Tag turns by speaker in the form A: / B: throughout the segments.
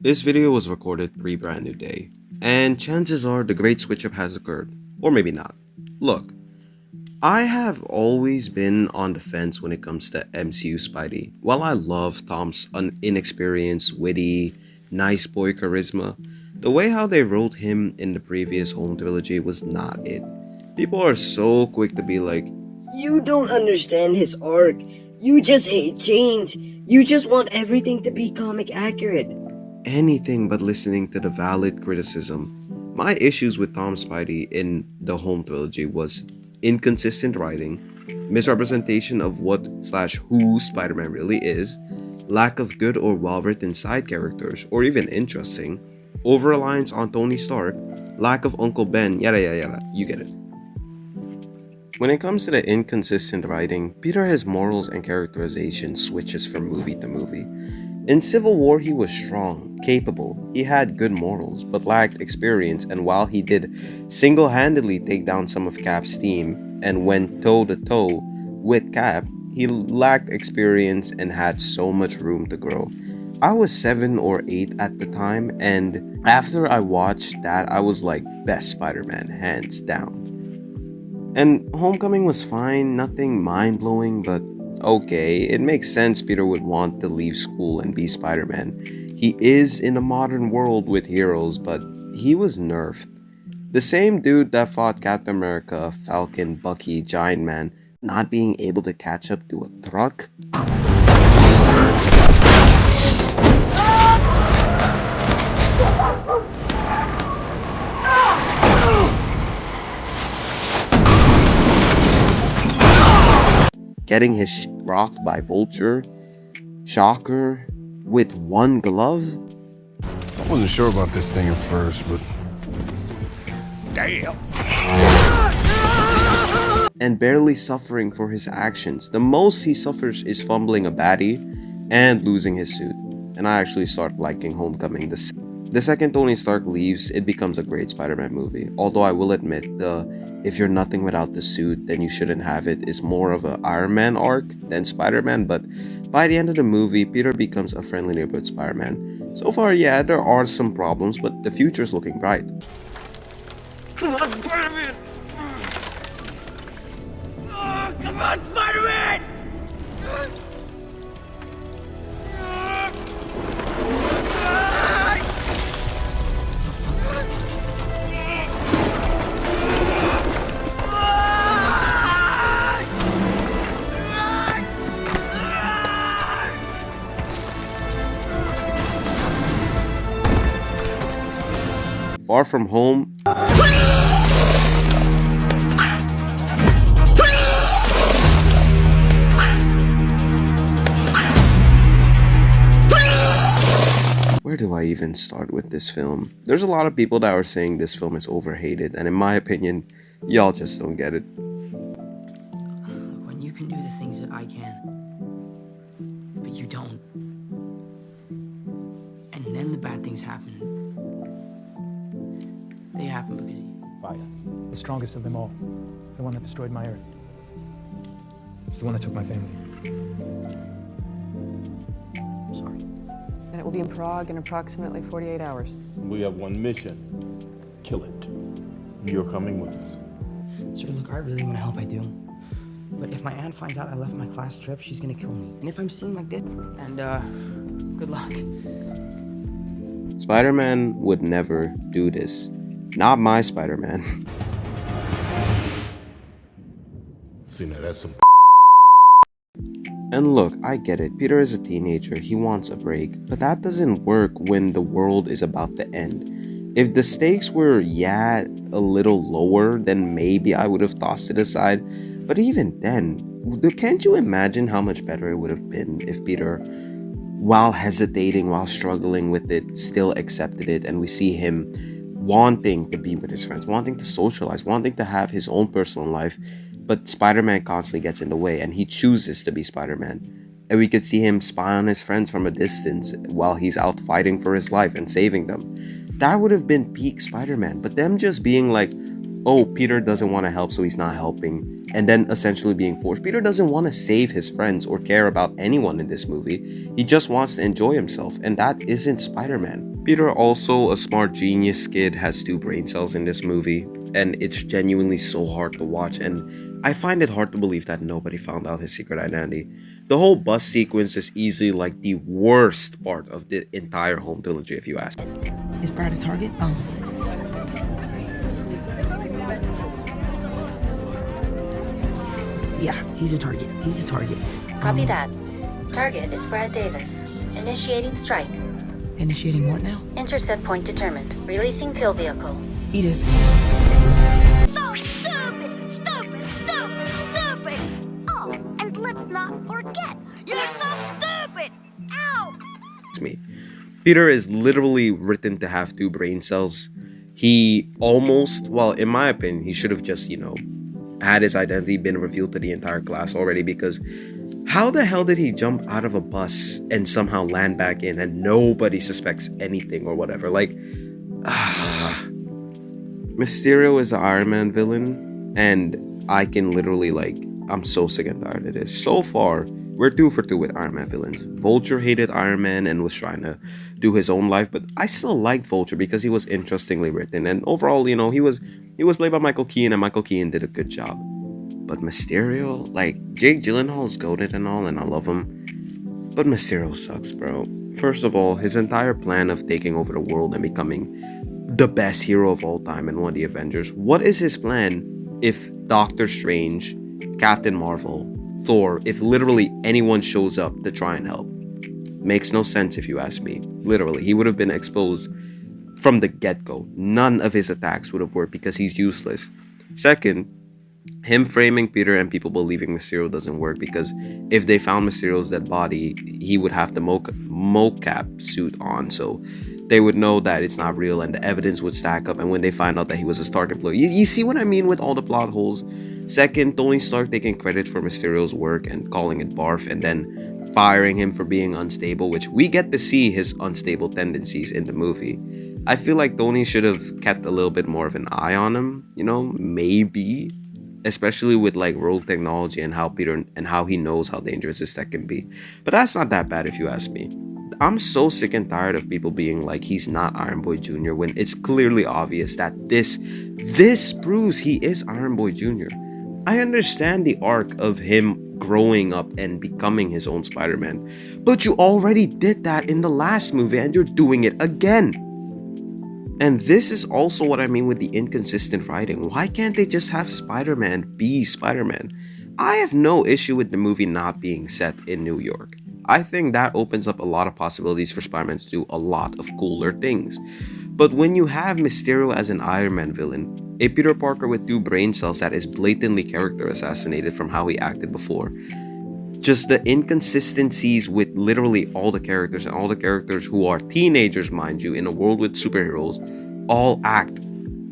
A: This video was recorded pre-brand new day, and chances are the great switch up has occurred, or maybe not. Look, I have always been on the fence when it comes to MCU Spidey. While I love Tom's inexperienced, witty, nice boy charisma, the way how they wrote him in the previous Home trilogy was not it. People are so quick to be like,
B: You don't understand his arc. You just hate change. You just want everything to be comic accurate.
A: anything but listening to the valid criticism. My issues with Tom Spidey in the Home trilogy was inconsistent writing, misrepresentation of what slash who Spider-Man really is, lack of good or well-written side characters, or even interesting, over-reliance on Tony Stark, lack of Uncle Ben, yada yada yada, you get it. When it comes to the inconsistent writing, Peter has morals and characterization switches from movie to movie. In Civil War, he was strong, capable, he had good morals, but lacked experience, and while he did single-handedly take down some of Cap's team and went toe-to-toe with Cap, he lacked experience and had so much room to grow. I was 7 or 8 at the time, and after I watched that, I was like, best Spider-Man, hands down. And Homecoming was fine, nothing mind-blowing, but okay, it makes sense Peter would want to leave school and be Spider-Man. He is in a modern world with heroes, but he was nerfed. The same dude that fought Captain America, Falcon, Bucky, Giant Man, not being able to catch up to a truck? Getting his rocked by Vulture, Shocker, with one glove?
C: I wasn't sure about this thing at first, but damn.
A: And barely suffering for his actions. The most he suffers is fumbling a baddie and losing his suit. And I actually start liking Homecoming. The second Tony Stark leaves, it becomes a great Spider-Man movie. Although I will admit, if you're nothing without the suit, then you shouldn't have it is more of an Iron Man arc than Spider-Man, but by the end of the movie, Peter becomes a friendly neighborhood Spider-Man. So far, yeah, there are some problems, but the future's looking bright.
B: Come on, Spider-Man! Oh, come on, Spider-Man!
A: Far From Home, where do I even start with this film? There's a lot of people that are saying this film is overhated, and in my opinion, y'all just don't get it.
D: When you can do the things that I can, but you don't. And then the bad things happen. They happen because of you.
C: Fire.
E: The strongest of them all. The one that destroyed my Earth. It's the one that took my family.
D: I'm sorry.
F: And it will be in Prague in approximately 48 hours.
C: We have one mission. Kill it. You're coming with us.
D: Sir, look, I really want to help, I do. But if my aunt finds out I left my class trip, she's gonna kill me. And if I'm seen like this, and good luck.
A: Spider-Man would never do this. Not my Spider-Man.
C: See, now that's some.
A: And look, I get it. Peter is a teenager. He wants a break. But that doesn't work when the world is about to end. If the stakes were, a little lower, then maybe I would have tossed it aside. But even then, can't you imagine how much better it would have been if Peter, while hesitating, while struggling with it, still accepted it, and we see him wanting to be with his friends, wanting to socialize, wanting to have his own personal life, but Spider-Man constantly gets in the way and he chooses to be Spider-Man. And we could see him spy on his friends from a distance while he's out fighting for his life and saving them. That would have been peak Spider-Man, but them just being like, oh, Peter doesn't want to help, so he's not helping, and then essentially being forced. Peter doesn't want to save his friends or care about anyone in this movie. He just wants to enjoy himself, and that isn't Spider-Man. Peter, also a smart genius kid, has two brain cells in this movie, and it's genuinely so hard to watch, and I find it hard to believe that nobody found out his secret identity. The whole bus sequence is easily like the worst part of the entire home trilogy, if you ask.
D: Is Brad a target? Yeah, he's a target. He's a target.
G: Copy that. Target is Brad Davis. Initiating strike.
D: Initiating what now?
G: Intercept point determined. Releasing kill vehicle.
D: Edith.
H: So stupid! Stupid! Stupid! Stupid! Oh, and let's not forget, you're so stupid! Ow!
A: Me. Peter is literally written to have two brain cells. He almost, well, in my opinion, he should have just, had his identity been revealed to the entire class already, because how the hell did he jump out of a bus and somehow land back in and nobody suspects anything or whatever? Like, Mysterio is an Iron Man villain, and I can literally, I'm so sick and tired of this. So far, we're 2 for 2 with Iron Man villains. Vulture hated Iron Man and was trying to do his own life, but I still liked Vulture because he was interestingly written, and overall, he was played by Michael Keaton, and Michael Keaton did a good job. But Mysterio, Jake Gyllenhaal's goated and all, and I love him, but Mysterio sucks, bro. First of all, his entire plan of taking over the world and becoming the best hero of all time and one of the Avengers, what is his plan if Doctor Strange, Captain Marvel, Thor, if literally anyone shows up to try and help? Makes no sense if you ask me. Literally, he would have been exposed from the get-go. None of his attacks would have worked because he's useless. Second, him framing Peter and people believing Mysterio doesn't work, because if they found Mysterio's dead body, he would have the mocap suit on, so they would know that it's not real and the evidence would stack up, and when they find out that he was a Stark employee, you see what I mean with all the plot holes? Second, Tony Stark taking credit for Mysterio's work and calling it barf, and then firing him for being unstable, which we get to see his unstable tendencies in the movie. I feel like Tony should have kept a little bit more of an eye on him, maybe, especially with rogue technology and how Peter and how he knows how dangerous his tech can be. But that's not that bad if you ask me. I'm so sick and tired of people being like he's not Iron Boy Jr. when it's clearly obvious that this proves he is Iron Boy Jr. I understand the arc of him growing up and becoming his own Spider-Man, but you already did that in the last movie and you're doing it again. And this is also what I mean with the inconsistent writing. Why can't they just have Spider-Man be Spider-Man? I have no issue with the movie not being set in New York. I think that opens up a lot of possibilities for Spider-Man to do a lot of cooler things. But when you have Mysterio as an Iron Man villain, a Peter Parker with 2 brain cells that is blatantly character assassinated from how he acted before, just the inconsistencies with literally all the characters, and all the characters who are teenagers, mind you, in a world with superheroes, all act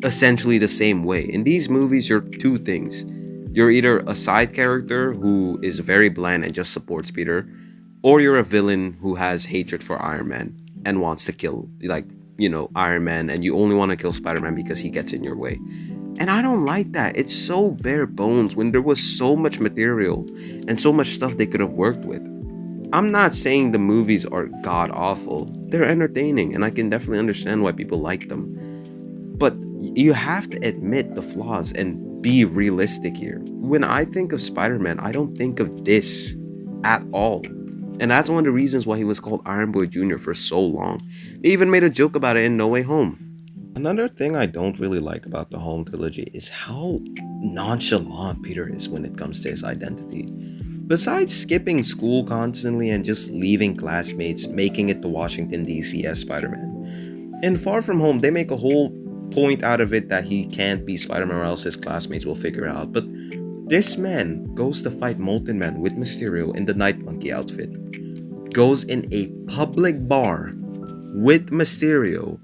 A: essentially the same way. In these movies, you're 2 things. You're either a side character who is very bland and just supports Peter, or you're a villain who has hatred for Iron Man and wants to kill, Iron Man, and you only want to kill Spider-Man because he gets in your way. And I don't like that. It's so bare bones when there was so much material and so much stuff they could have worked with. I'm not saying the movies are god awful. They're entertaining, and I can definitely understand why people like them. But you have to admit the flaws and be realistic here. When I think of Spider-Man, I don't think of this at all. And that's one of the reasons why he was called Iron Boy Jr. for so long. They even made a joke about it in No Way Home. Another thing I don't really like about the Home trilogy is how nonchalant Peter is when it comes to his identity. Besides skipping school constantly and just leaving classmates making it to Washington DC as Spider-Man, in Far From Home they make a whole point out of it that he can't be Spider-Man or else his classmates will figure it out. But this man goes to fight Molten Man with Mysterio in the Night Monkey outfit, goes in a public bar with Mysterio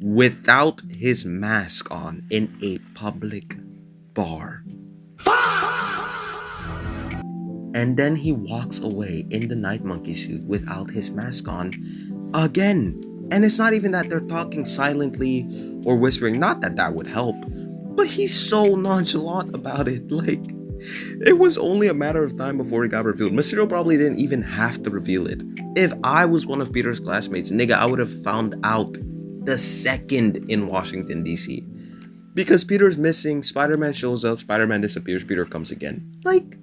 A: without his mask on in a public bar. And then he walks away in the Night Monkey suit without his mask on again. And it's not even that they're talking silently or whispering, not that that would help, but he's so nonchalant about it. It was only a matter of time before it got revealed. Mysterio probably didn't even have to reveal it. If I was one of Peter's classmates, nigga, I would have found out the second in Washington, D.C. Because Peter's missing, Spider-Man shows up, Spider-Man disappears, Peter comes again. Like,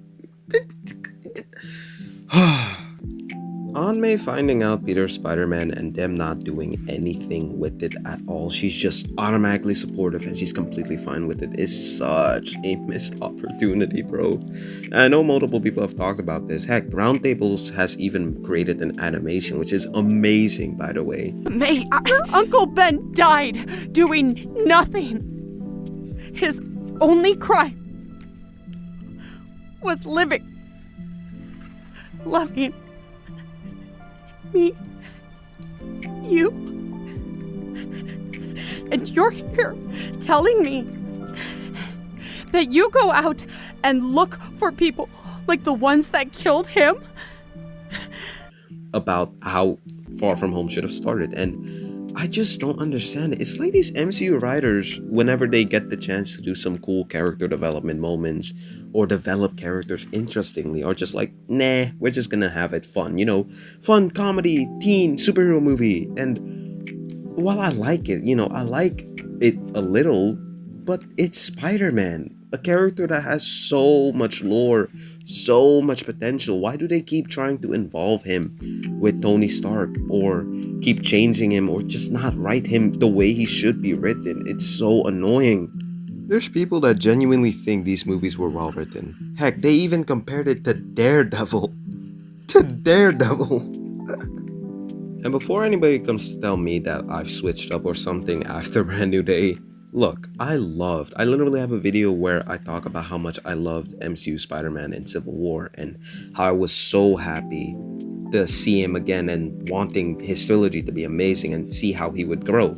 A: Aunt May finding out Peter's Spider-Man and them not doing anything with it at all, she's just automatically supportive and she's completely fine with it, is such a missed opportunity, bro. And I know multiple people have talked about this. Heck, Roundtables has even created an animation, which is amazing, by the way.
I: May, Uncle Ben died doing nothing. His only crime was living, loving me, you, and you're here telling me that you go out and look for people like the ones that killed him?
A: About how Far From Home should have started, and I just don't understand it. It's like these MCU writers, whenever they get the chance to do some cool character development moments or develop characters interestingly, are just like, nah, we're just gonna have it fun, fun comedy, teen, superhero movie. And while I like it, I like it a little, but it's Spider-Man, a character that has so much lore, so much potential. Why do they keep trying to involve him with Tony Stark, or keep changing him, or just not write him the way he should be written? It's so annoying. There's people that genuinely think these movies were well written. Heck, they even compared it to Daredevil. To Daredevil. And before anybody comes to tell me that I've switched up or something after Brand New Day, look, I literally have a video where I talk about how much I loved MCU Spider-Man in Civil War and how I was so happy to see him again and wanting his trilogy to be amazing and see how he would grow.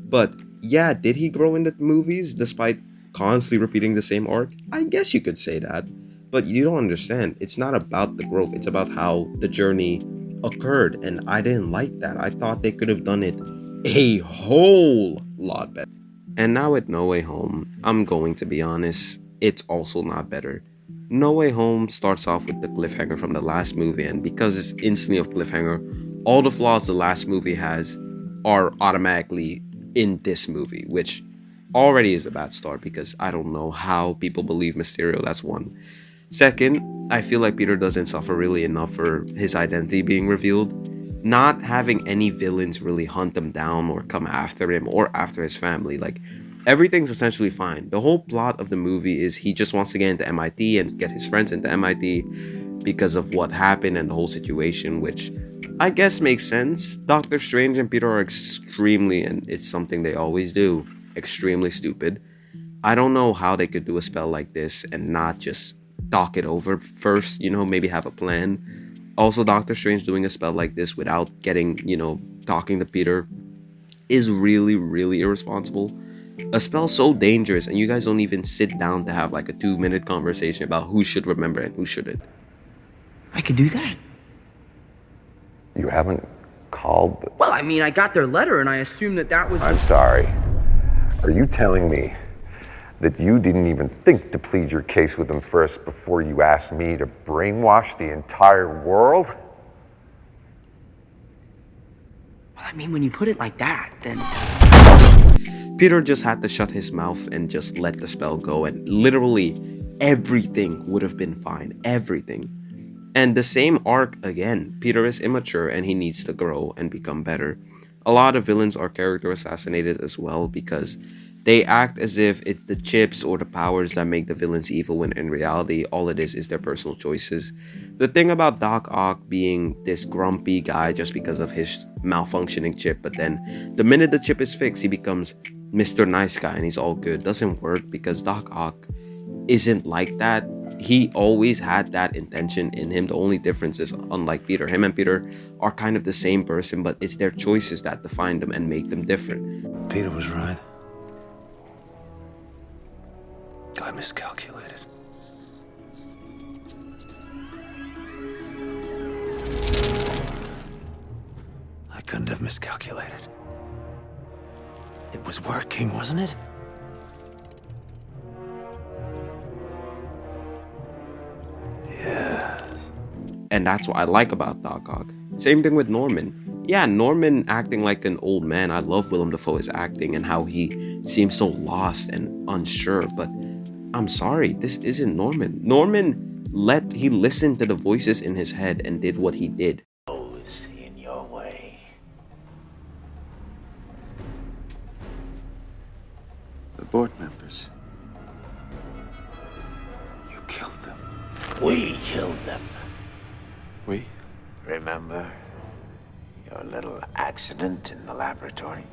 A: But yeah, did he grow in the movies despite constantly repeating the same arc? I guess you could say that. But you don't understand. It's not about the growth. It's about how the journey occurred. And I didn't like that. I thought they could have done it a whole lot better. And now at No Way Home, I'm going to be honest, it's also not better. No Way Home starts off with the cliffhanger from the last movie, and because it's instantly a cliffhanger, all the flaws the last movie has are automatically in this movie, which already is a bad start because I don't know how people believe Mysterio, that's one. Second, I feel like Peter doesn't suffer really enough for his identity being revealed. Not having any villains really hunt him down or come after him or after his family. Like, everything's essentially fine. The whole plot of the movie is he just wants to get into MIT and get his friends into MIT because of what happened and the whole situation, which I guess makes sense. Doctor Strange and Peter are extremely, and it's something they always do, extremely stupid. I don't know how they could do a spell like this and not just talk it over first, maybe have a plan. Also, Doctor Strange doing a spell like this without getting, talking to Peter is really, really irresponsible. A spell so dangerous and you guys don't even sit down to have like a 2-minute conversation about who should remember and who shouldn't.
D: I could do that.
J: You haven't called?
D: Well, I mean, I got their letter and I assumed that was...
J: I'm sorry. Are you telling me that you didn't even think to plead your case with them first before you asked me to brainwash the entire world?
D: Well, I mean, when you put it like that, then...
A: Peter just had to shut his mouth and just let the spell go, and literally everything would have been fine. Everything. And the same arc again. Peter is immature and he needs to grow and become better. A lot of villains are character assassinated as well because they act as if it's the chips or the powers that make the villains evil, when in reality all it is their personal choices. The thing about Doc Ock being this grumpy guy just because of his malfunctioning chip, but then the minute the chip is fixed he becomes Mr. Nice Guy and he's all good, doesn't work because Doc Ock isn't like that. He always had that intention in him. The only difference is, unlike Peter, him and Peter are kind of the same person, but it's their choices that define them and make them different.
K: Peter was right. I miscalculated. I couldn't have miscalculated. It was working, wasn't it? Yes.
A: And that's what I like about Doc Ock. Same thing with Norman. Yeah, Norman acting like an old man. I love Willem Dafoe's acting and how he seems so lost and unsure, but I'm sorry, this isn't Norman. He listened to the voices in his head and did what he did.
K: In your way.
L: The board members. You killed them.
K: We killed them.
L: We?
K: Remember your little accident in the laboratory?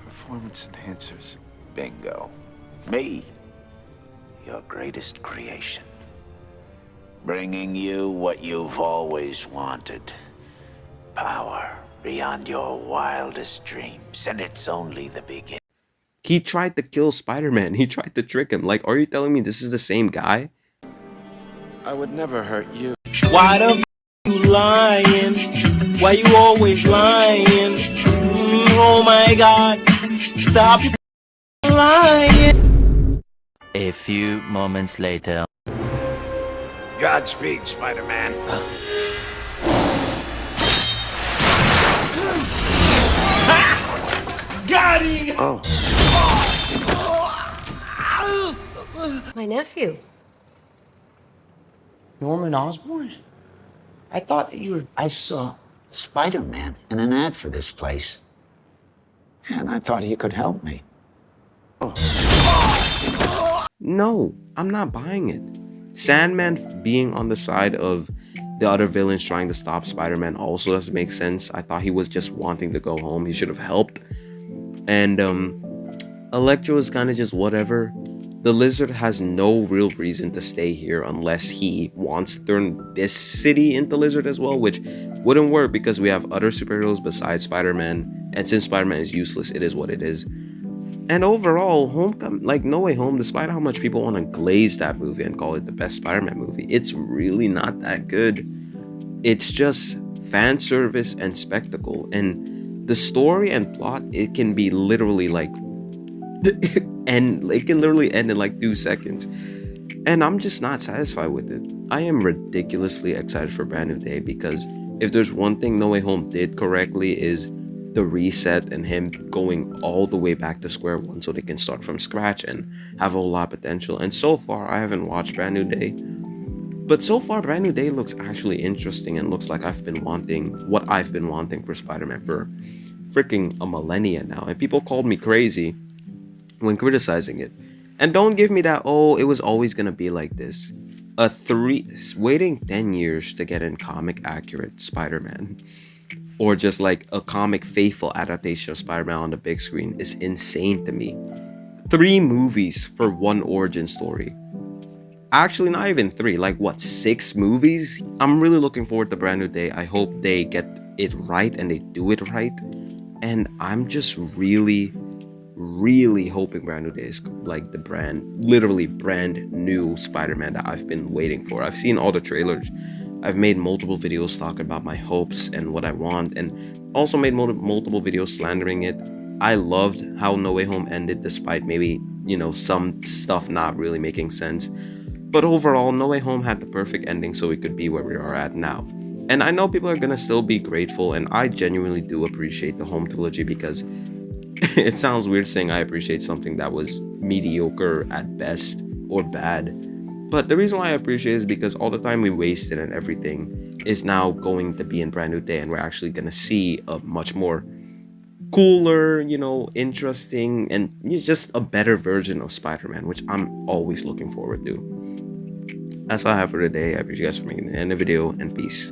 L: Performance enhancers.
K: Bingo. Me, your greatest creation. Bringing you what you've always wanted. Power beyond your wildest dreams, and it's only the beginning.
A: He tried to kill Spider-Man. He tried to trick him. Like, are you telling me this is the same guy?
L: I would never hurt you.
M: Why the you lying? Why you always lying? Oh my God! Stop lying!
N: A few moments later.
K: Godspeed, Spider-Man.
M: Got him!
L: Oh.
G: My nephew.
M: Norman Osborn? I thought that you were...
K: I saw Spider-Man in an ad for this place. And I thought he could help me.
A: No, I'm not buying it. Sandman being on the side of the other villains trying to stop Spider-Man also doesn't make sense. I thought he was just wanting to go home. He should have helped. And Electro is kind of just whatever. The Lizard has no real reason to stay here unless he wants to turn this city into Lizard as well, which wouldn't work because we have other superheroes besides Spider-Man. And since Spider-Man is useless, it is what it is. And overall, No Way Home, despite how much people want to glaze that movie and call it the best Spider-Man movie, it's really not that good. It's just fan service and spectacle. And the story and plot, it can be literally like... and it can literally end in like 2 seconds. And I'm just not satisfied with it. I am ridiculously excited for Brand New Day because if there's one thing No Way Home did correctly is the reset and him going all the way back to square one so they can start from scratch and have a whole lot of potential. And so far, I haven't watched Brand New Day, but so far Brand New Day looks actually interesting and looks like I've been wanting what I've been wanting for Spider-Man for freaking a millennia now. And people called me crazy when criticizing it. And don't give me that, oh, it was always gonna be like this. Waiting 10 years to get in comic accurate Spider-Man, or just like a comic faithful adaptation of Spider-Man on the big screen, is insane to me. 3 movies for one origin story. Actually, not even 3, like what, 6 movies? I'm really looking forward to Brand New Day. I hope they get it right and they do it right. And I'm just really hoping Brand New Day is like literally brand new Spider-Man that I've been waiting for. I've seen all the trailers. I've made multiple videos talking about my hopes and what I want, and also made multiple videos slandering it. I loved how No Way Home ended, despite maybe, some stuff not really making sense. But overall, No Way Home had the perfect ending so we could be where we are at now. And I know people are gonna still be grateful, and I genuinely do appreciate the Home trilogy because it sounds weird saying I appreciate something that was mediocre at best or bad. But the reason why I appreciate it is because all the time we wasted and everything is now going to be in Brand New Day, and we're actually going to see a much more cooler, interesting, and just a better version of Spider-Man, which I'm always looking forward to. That's all I have for today. I appreciate you guys for making the end of the video, and peace.